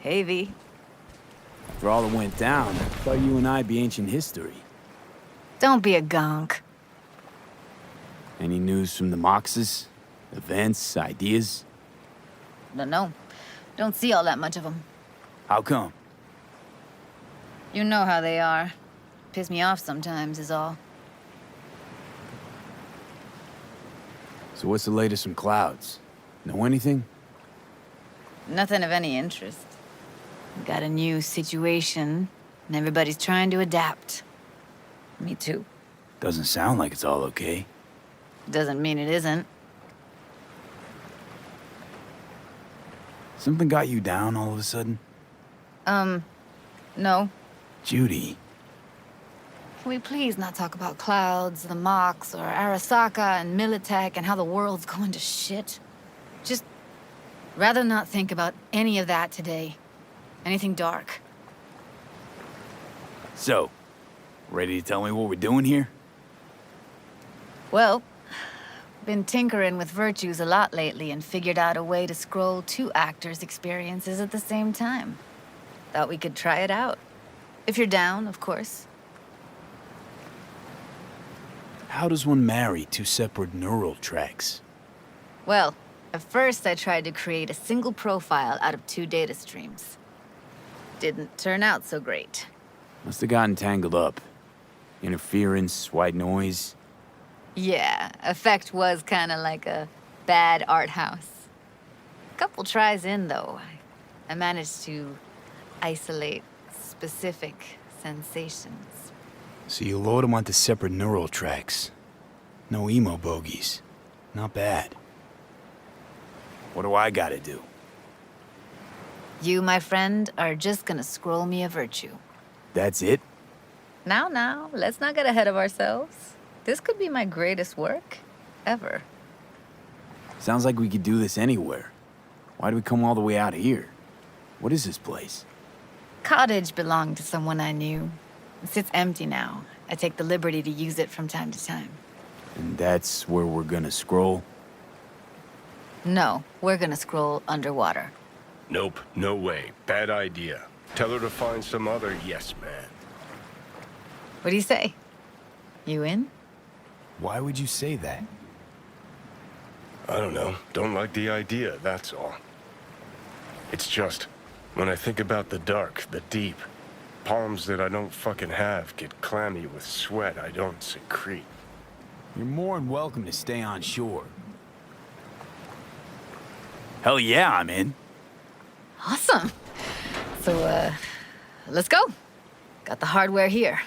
Hey, V. After all that went down, I thought you and I'd be ancient history. Don't be a gonk. Any news from the Moxes? Events, ideas? No. Don't see all that much of them. How come? You know how they are. Piss me off sometimes is all. So what's the latest from Clouds? Know anything? Nothing of any interest. Got a new situation, and everybody's trying to adapt. Me too. Doesn't sound like it's all okay. Doesn't mean it isn't. Something got you down all of a sudden? No. Judy. Can we please not talk about Clouds, the Mox, or Arasaka and Militech and how the world's going to shit? Just rather not think about any of that today. Anything dark. So, ready to tell me what we're doing here? Well, been tinkering with virtues a lot lately and figured out a way to scroll 2 actors' experiences at the same time. Thought we could try it out. If you're down, of course. How does one marry 2 separate neural tracks? Well, at first I tried to create a single profile out of 2 data streams. Didn't turn out so great. Must have gotten tangled up. Interference, white noise. Yeah, effect was kinda like a bad art house. Couple tries in, though, I managed to isolate specific sensations. So you load them onto separate neural tracks. No emo bogies. Not bad. What do I gotta do? You, my friend, are just gonna scroll me a virtue. That's it? Now, let's not get ahead of ourselves. This could be my greatest work ever. Sounds like we could do this anywhere. Why do we come all the way out here? What is this place? Cottage belonged to someone I knew. It sits empty now. I take the liberty to use it from time to time. And that's where we're gonna scroll? No, we're gonna scroll underwater. Nope, no way. Bad idea. Tell her to find some other yes man. What do you say? You in? Why would you say that? I don't know. Don't like the idea, that's all. It's just, when I think about the dark, the deep, palms that I don't fucking have get clammy with sweat I don't secrete. You're more than welcome to stay on shore. Hell yeah, I'm in. Awesome. So, let's go. Got the hardware here.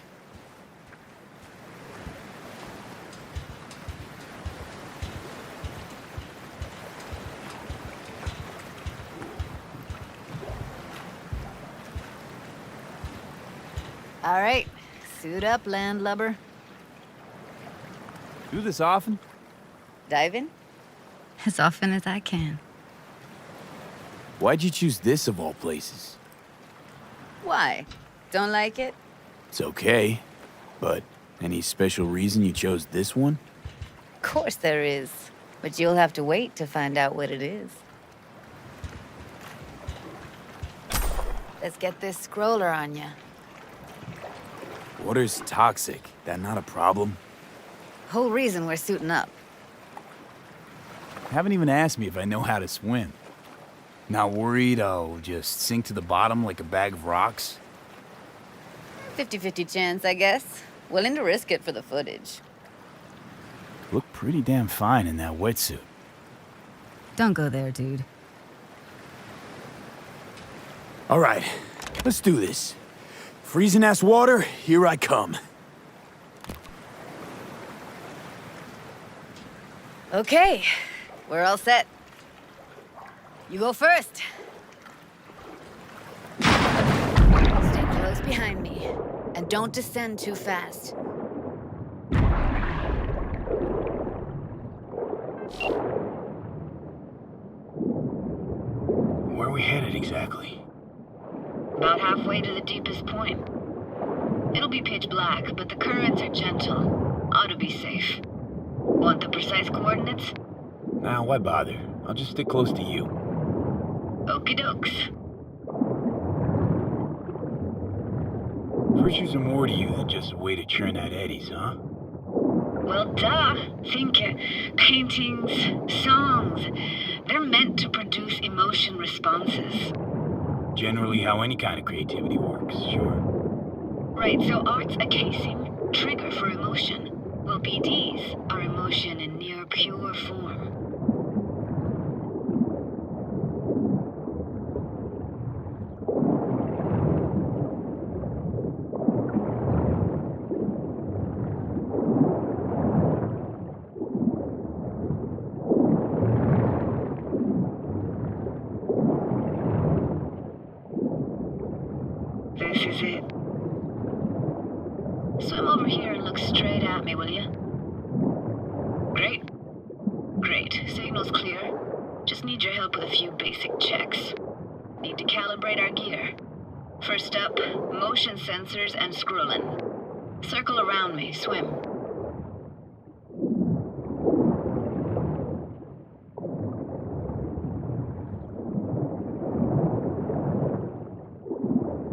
All right, suit up, landlubber. Do this often? Dive in? As often as I can. Why'd you choose this of all places? Why? Don't like it? It's okay, but any special reason you chose this one? Of course there is, but you'll have to wait to find out what it is. Let's get this scroller on ya. Water's toxic. That not a problem? Whole reason we're suiting up. Haven't even asked me if I know how to swim. Not worried I'll just sink to the bottom like a bag of rocks? 50-50 chance, I guess. Willing to risk it for the footage. Look pretty damn fine in that wetsuit. Don't go there, dude. All right, let's do this. Freezing-ass water, here I come. Okay, we're all set. You go first. Stay close behind me, and don't descend too fast. Where are we headed exactly? About halfway to the deepest point. It'll be pitch black, but the currents are gentle. Ought to be safe. Want the precise coordinates? Nah, why bother? I'll just stick close to you. Okie dokes. Virtues are more to you than just a way to churn out eddies, huh? Well, duh. Think paintings, songs. They're meant to produce emotion responses. Generally how any kind of creativity works, sure. Right, so art's a casing, trigger for emotion. Well, BDs are emotion in near pure form. This is it. Swim over here and look straight at me, will you? Great. Great. Signal's clear. Just need your help with a few basic checks. Need to calibrate our gear. First up, motion sensors and scrolling. Circle around me. Swim.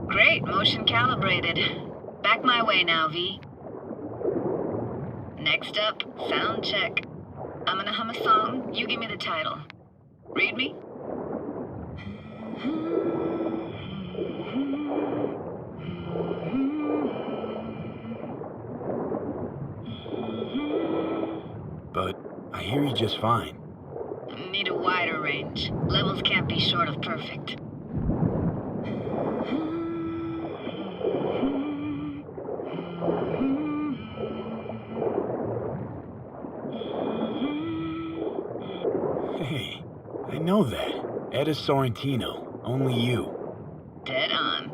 Great. Motion calibrated. Back my way now, V. Next up, sound check. I'm gonna hum a song. You give me the title. Read me? But I hear you just fine. Need a wider range. Levels can't be short of perfect. Hey, I know that. Etta Sorrentino. Only you. Dead on.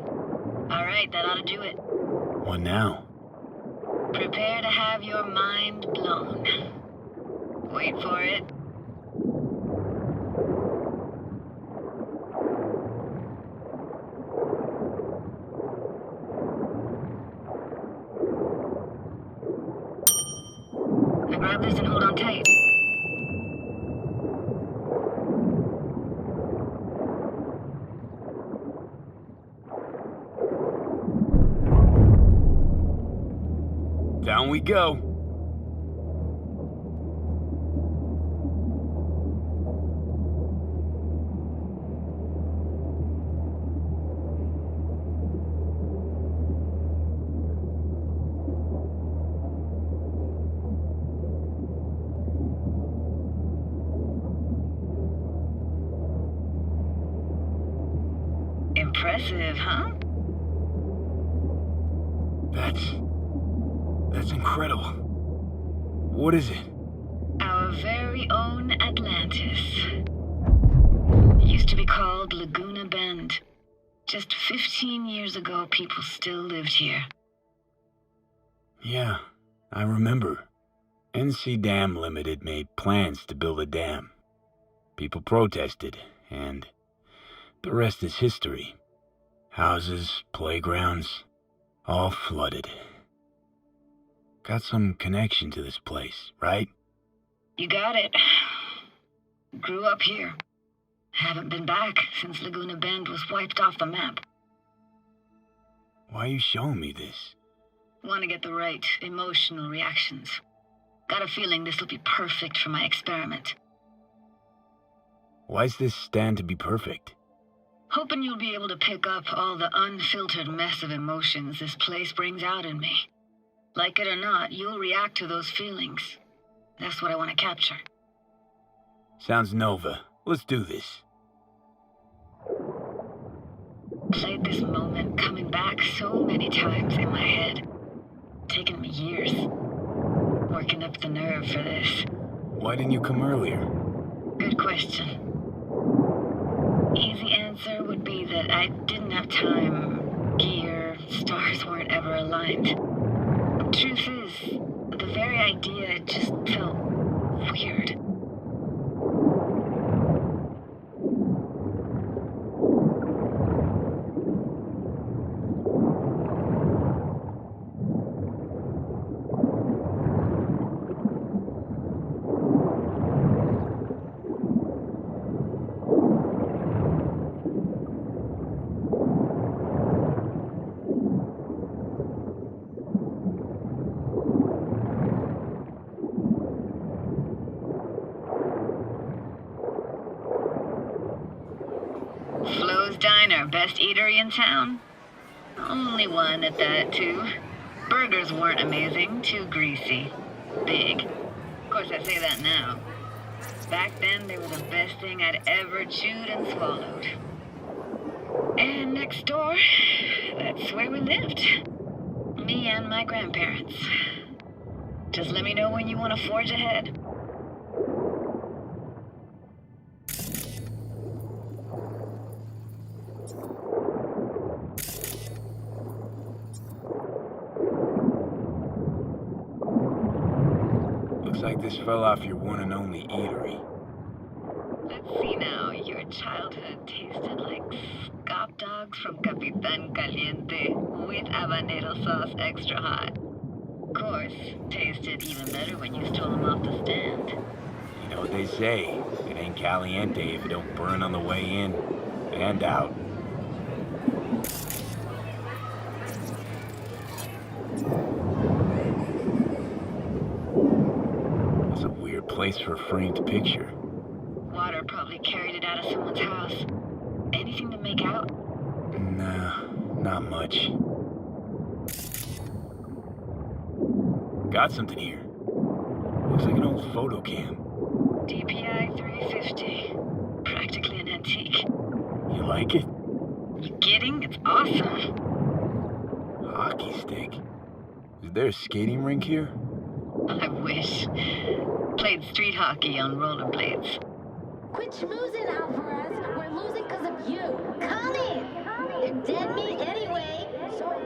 All right, that ought to do it. What now? Prepare to have your mind blown. Wait for it. Now grab this and hold on tight. Down we go. Impressive, huh? That's incredible. What is it? Our very own Atlantis. Used to be called Laguna Bend. Just 15 years ago, people still lived here. Yeah, I remember. NC Dam Limited made plans to build a dam. People protested, and the rest is history. Houses, playgrounds, all flooded. Got some connection to this place, right? You got it. Grew up here. Haven't been back since Laguna Bend was wiped off the map. Why are you showing me this? Want to get the right emotional reactions. Got a feeling this will be perfect for my experiment. Why's this stand to be perfect? Hoping you'll be able to pick up all the unfiltered mess of emotions this place brings out in me. Like it or not, you'll react to those feelings. That's what I want to capture. Sounds Nova. Let's do this. Played this moment coming back so many times in my head. Taken me years. Working up the nerve for this. Why didn't you come earlier? Good question. Easy answer would be that I didn't have time. Gear, stars weren't ever aligned. Truth is, the very idea just felt weird. our best eatery in town? Only one at that, too. Burgers weren't amazing, too greasy. Big. Of course, I say that now. Back then, they were the best thing I'd ever chewed and swallowed. And next door, that's where we lived. Me and my grandparents. Just let me know when you want to forge ahead. Looks like this fell off your one and only eatery. Let's see now. Your childhood tasted like scop dogs from Capitan Caliente with habanero sauce extra hot. Of course, tasted even better when you stole them off the stand. You know what they say, it ain't caliente if it don't burn on the way in and out. That's a weird place for a framed picture. Water probably carried it out of someone's house. Anything to make out? Nah, not much. Got something here. Looks like an old photo cam. DPI 350. Practically an antique. You like it? You kidding? It's awesome. Hockey stick. Is there a skating rink here? I wish. Played street hockey on rollerblades. Quit schmoozing, Alvarez. We're losing because of you. Come in. They're dead meat anyway. Sorry.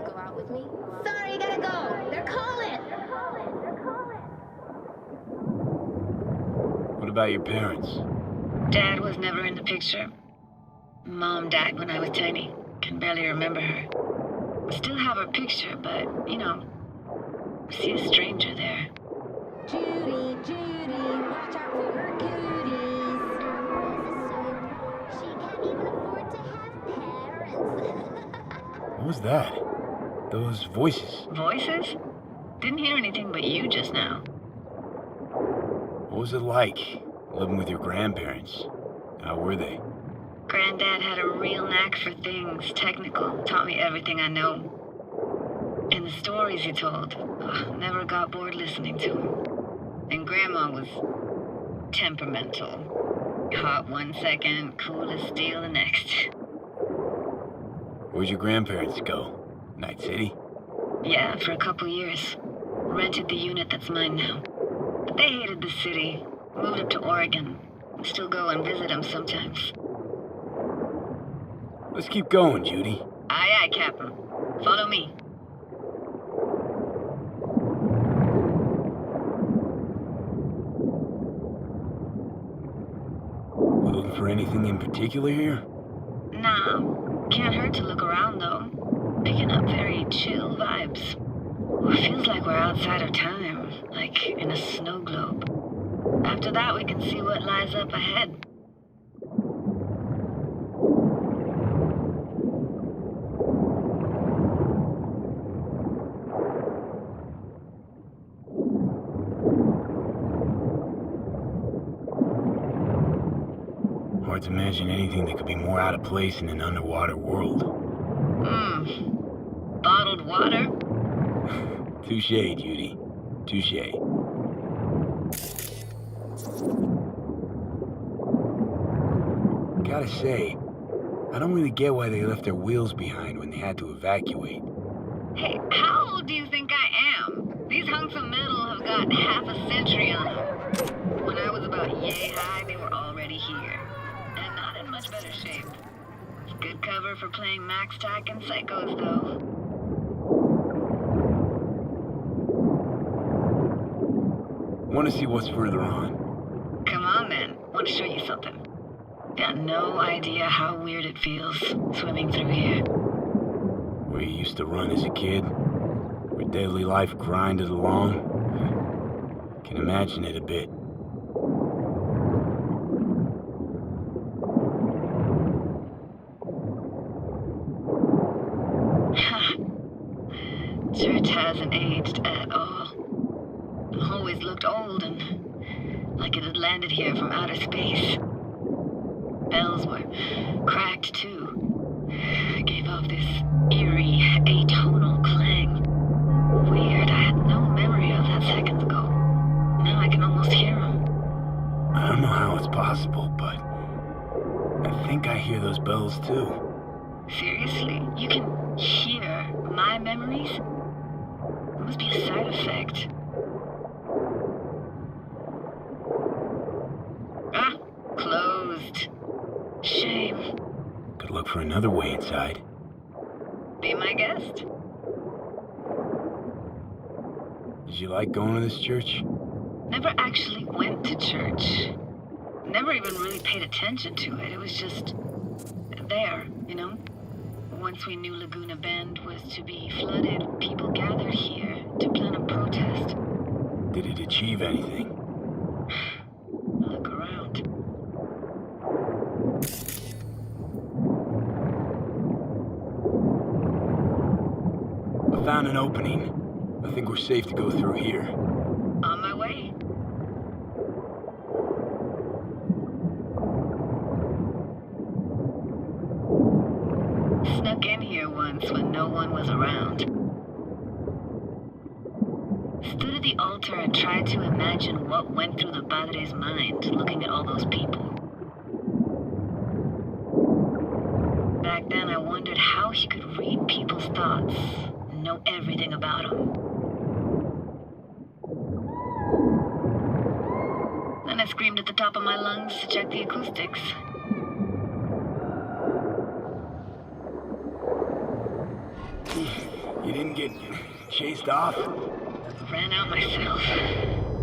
Go out with me? Sorry, gotta go. They're calling. What about your parents? Dad was never in the picture. Mom died when I was tiny. Can barely remember her. Still have her picture, but, you know, see a stranger there. Judy, Judy, watch out for her cuties. She can't even afford to have parents. What was that? Those voices. Voices? Didn't hear anything but you just now. What was it like, living with your grandparents? How were they? Granddad had a real knack for things technical. Taught me everything I know. And the stories he told, never got bored listening to him. And Grandma was temperamental. Hot one second, cool as steel the next. Where'd your grandparents go? Night City? Yeah, for a couple years. Rented the unit that's mine now. But they hated the city. Moved up to Oregon. Still go and visit them sometimes. Let's keep going, Judy. Aye, aye, Captain. Follow me. You looking for anything in particular here? Nah, can't hurt to look around though. Picking up very chill vibes. Feels like we're outside of time, like in a snow globe. After that, we can see what lies up ahead. Hard to imagine anything that could be more out of place in an underwater world. Bottled water? Touche, Judy. Touche. Gotta say, I don't really get why they left their wheels behind when they had to evacuate. Hey, how old do you think I am? These hunks of metal have got half a century on them. When I was about yay high, they were already here. And not in much better shape. Good cover for playing Max Tack and Psychos, though. Want to see what's further on? Come on, then. Want to show you something. Got no idea how weird it feels swimming through here. Where you used to run as a kid? Where daily life grinded along? Can imagine it a bit. Church hasn't aged at all. Always looked old and like it had landed here from outer space. Bells were cracked too. of this eerie, atonal clang. Weird, I had no memory of that seconds ago. Now I can almost hear them. I don't know how it's possible, but I think I hear those bells too. Seriously? You can hear my memories? It must be a side effect. Ah, closed. Shame. Could look for another way inside. Be my guest. Did you like going to this church? Never actually went to church. Never even really paid attention to it. It was just there, you know? Once we knew Laguna Bend was to be flooded, people gathered here to plan a protest. Did it achieve anything? Look around. I found an opening. I think we're safe to go through here. On my way. Snuck in here once when no one was around. Stood at the altar and tried to imagine what went through the padre's mind looking at all those people. Back then I wondered how he could read people's thoughts and know everything about them. Then I screamed at the top of my lungs to check the acoustics. You didn't get chased off? Ran out myself.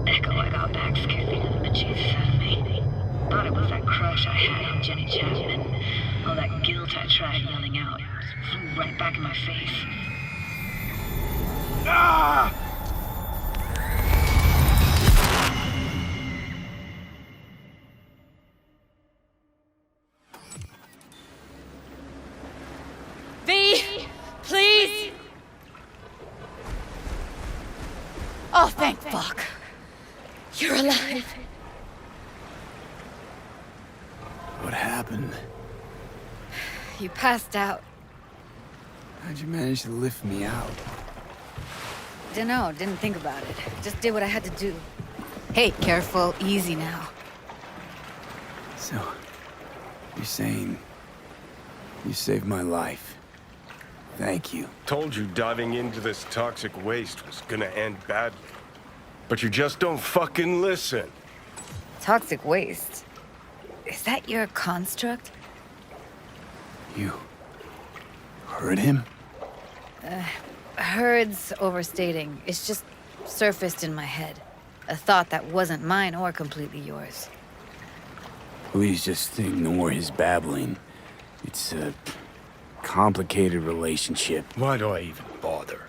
Echo I got back scared the living Jesus out of me. Thought it was that crush I had on Jenny Chapman. All that guilt I tried yelling out just flew right back in my face. Ah! V, please. Oh, thank fuck. You're alive. What happened? You passed out. How'd you manage to lift me out? Dunno, didn't think about it. Just did what I had to do. Hey, careful, easy now. So, you're saying you saved my life. Thank you. Told you diving into this toxic waste was gonna end badly. But you just don't fucking listen. Toxic waste. Is that your construct? You heard him? Heard's overstating. It's just surfaced in my head. A thought that wasn't mine or completely yours. Please just ignore his babbling. It's a complicated relationship. Why do I even bother?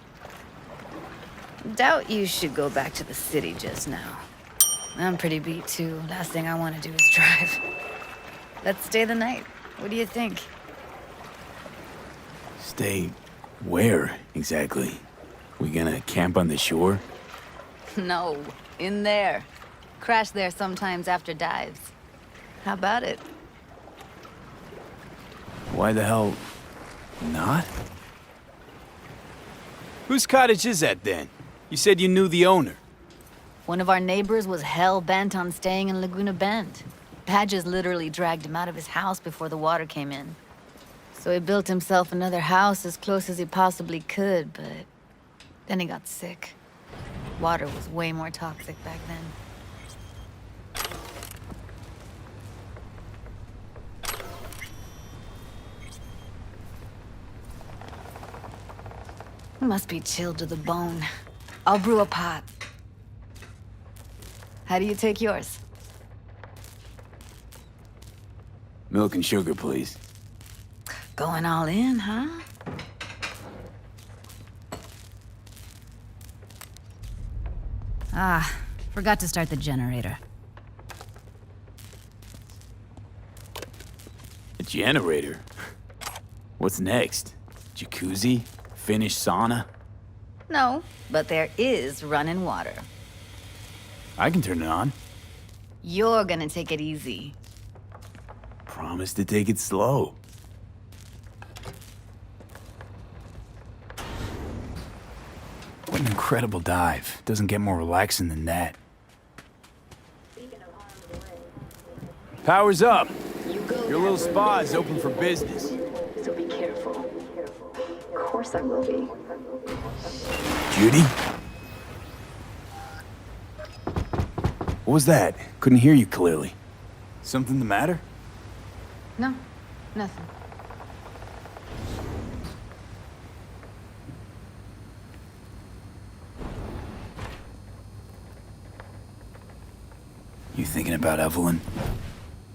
Doubt you should go back to the city just now. I'm pretty beat too. Last thing I want to do is drive. Let's stay the night. What do you think? Stay where, exactly? We gonna camp on the shore? No, in there. Crash there sometimes after dives. How about it? Why the hell not? Whose cottage is that then? You said you knew the owner. One of our neighbors was hell-bent on staying in Laguna Bend. Badges literally dragged him out of his house before the water came in. So he built himself another house as close as he possibly could, but then he got sick. Water was way more toxic back then. Must be chilled to the bone. I'll brew a pot. How do you take yours? Milk and sugar, please. Going all in, huh? Ah, forgot to start the generator. A generator? What's next? Jacuzzi? Finnish sauna? No, but there is running water. I can turn it on. You're gonna take it easy. Promise to take it slow. incredible dive. Doesn't get more relaxing than that. Power's up. You go. Your little spa is open for business. So be careful. Of course I will be. Judy? What was that? Couldn't hear you clearly. Something the matter? No, nothing. You thinking about Evelyn?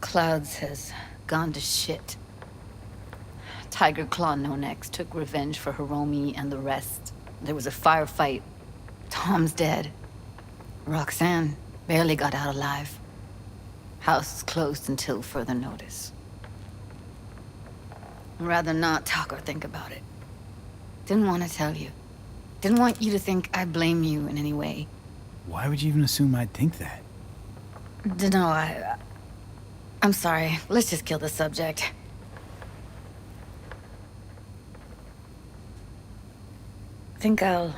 Clouds has gone to shit. Tiger Claw No Necks took revenge for Hiromi and the rest. There was a firefight. Tom's dead. Roxanne barely got out alive. House is closed until further notice. I'd rather not talk or think about it. Didn't want to tell you. Didn't want you to think I blame you in any way. Why would you even assume I'd think that? Dunno, I'm sorry. Let's just kill the subject. Think I'll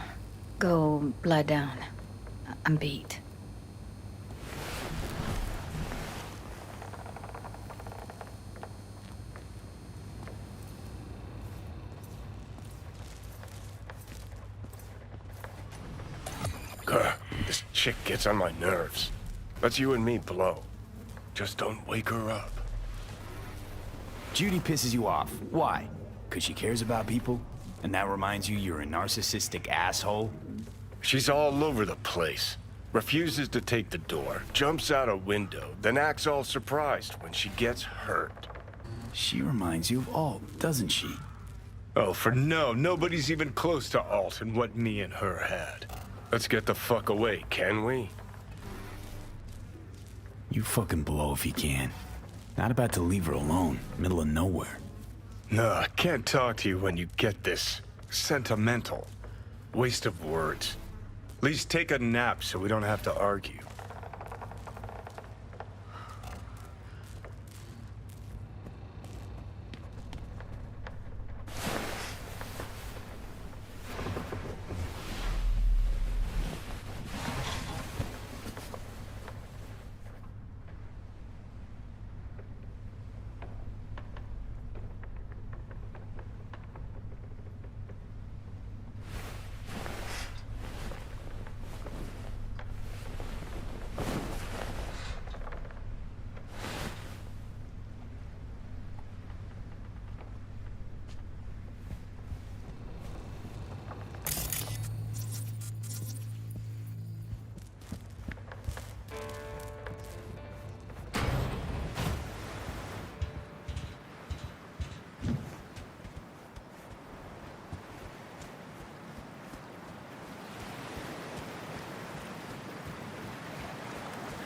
go lie down. I'm beat. Grr, this chick gets on my nerves. Let's you and me blow. Just don't wake her up. Judy pisses you off. Why? Because she cares about people? And that reminds you you're a narcissistic asshole? She's all over the place. Refuses to take the door, jumps out a window, then acts all surprised when she gets hurt. She reminds you of Alt, doesn't she? Oh, for no, nobody's even close to Alt and what me and her had. Let's get the fuck away, can we? You fucking blow if you can. Not about to leave her alone, middle of nowhere. No, I can't talk to you when you get this sentimental. Waste of words. At least take a nap so we don't have to argue.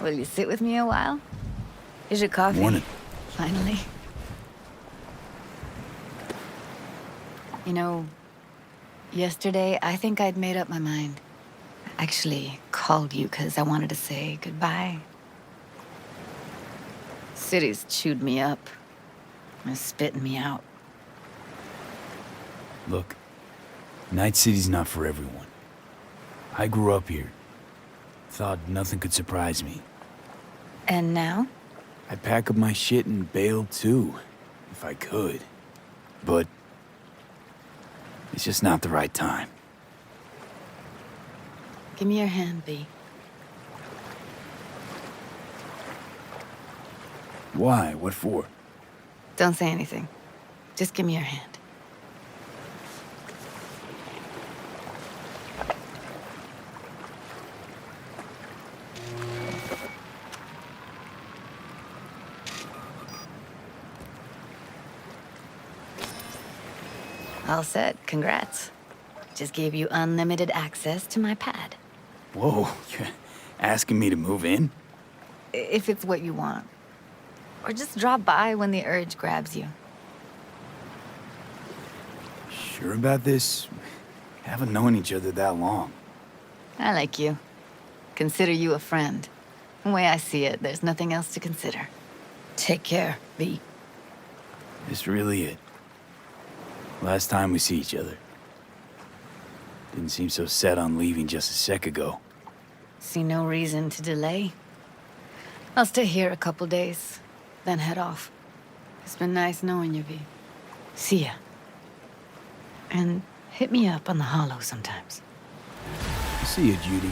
Will you sit with me a while? Here's your coffee. Morning. Finally. You know, yesterday I think I'd made up my mind. I actually called you because I wanted to say goodbye. City's chewed me up. And spitting me out. Look, Night City's not for everyone. I grew up here. Thought nothing could surprise me. And now? I'd pack up my shit and bail too, if I could. But it's just not the right time. Give me your hand, V. Why? What for? Don't say anything. Just give me your hand. All set. Congrats. Just gave you unlimited access to my pad. Whoa, you're asking me to move in? If it's what you want. Or just drop by when the urge grabs you. Sure about this? Haven't known each other that long. I like you. Consider you a friend. The way I see it, there's nothing else to consider. Take care, V. This really it. Last time we see each other. Didn't seem so set on leaving just a sec ago. See no reason to delay. I'll stay here a couple days, then head off. It's been nice knowing you, V. See ya. And hit me up on the holo sometimes. See you, Judy.